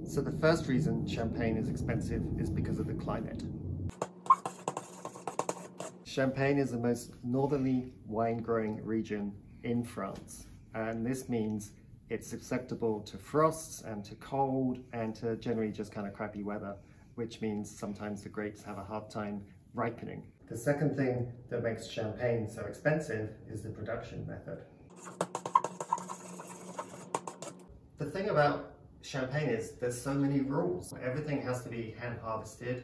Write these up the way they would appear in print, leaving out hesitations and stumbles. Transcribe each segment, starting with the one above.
So the first reason champagne is expensive is because of the climate. Champagne is the most northerly wine growing region in France, and this means it's susceptible to frosts and to cold and to generally just kind of crappy weather, which means sometimes the grapes have a hard time ripening. The second thing that makes champagne so expensive is the production method. The thing about champagne is there's so many rules. Everything has to be hand harvested.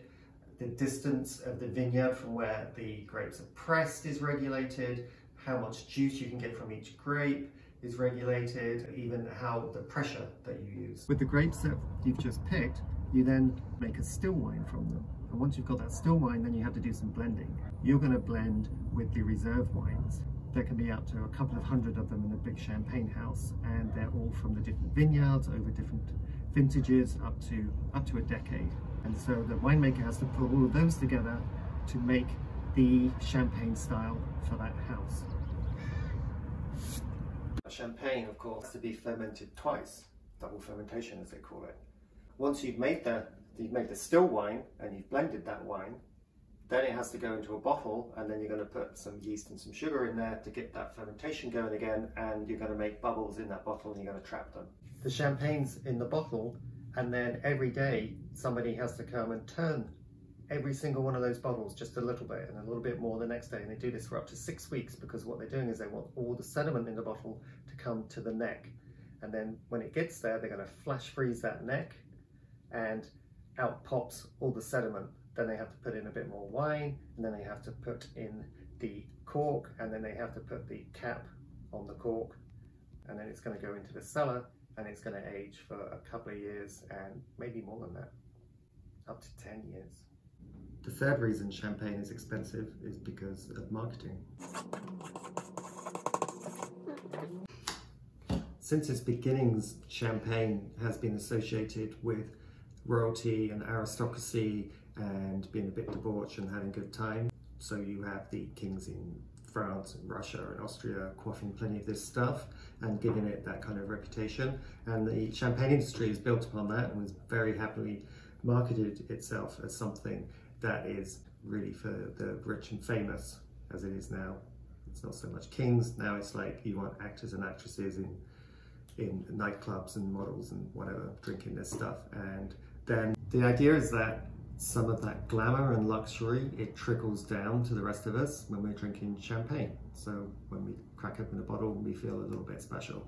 The distance of the vineyard from where the grapes are pressed is regulated. How much juice you can get from each grape is regulated, even how the pressure that you use. With the grapes that you've just picked, you then make a still wine from them. And once you've got that still wine, then you have to do some blending. You're going to blend with the reserve wines. There can be up to a couple of hundred of them in a big champagne house, and they're all from the different vineyards over different vintages up to a decade. And so the winemaker has to put all of those together to make the champagne style for that house. Champagne, of course, has to be fermented twice, double fermentation as they call it. Once you've made the still wine and you've blended that wine, then it has to go into a bottle, and then you're going to put some yeast and some sugar in there to get that fermentation going again, and you're going to make bubbles in that bottle and you're going to trap them. The champagne's in the bottle, and then every day somebody has to come and turn every single one of those bottles just a little bit and a little bit more the next day, and they do this for up to 6 weeks, because what they're doing is they want all the sediment in the bottle to come to the neck, and then when it gets there they're going to flash freeze that neck and out pops all the sediment. Then they have to put in a bit more wine, and then they have to put in the cork, and then they have to put the cap on the cork, and then it's going to go into the cellar and it's going to age for a couple of years, and maybe more than that, up to 10 years. The third reason champagne is expensive is because of marketing. Since its beginnings, champagne has been associated with royalty and aristocracy and being a bit debauched and having a good time. So you have the kings in France and Russia and Austria quaffing plenty of this stuff and giving it that kind of reputation. And the champagne industry is built upon that and was very happily marketed itself as something that is really for the rich and famous, as it is now. It's not so much kings, now it's like you want actors and actresses in nightclubs and models and whatever drinking this stuff. And then the idea is that some of that glamour and luxury, it trickles down to the rest of us when we're drinking champagne. So when we crack open a bottle, we feel a little bit special.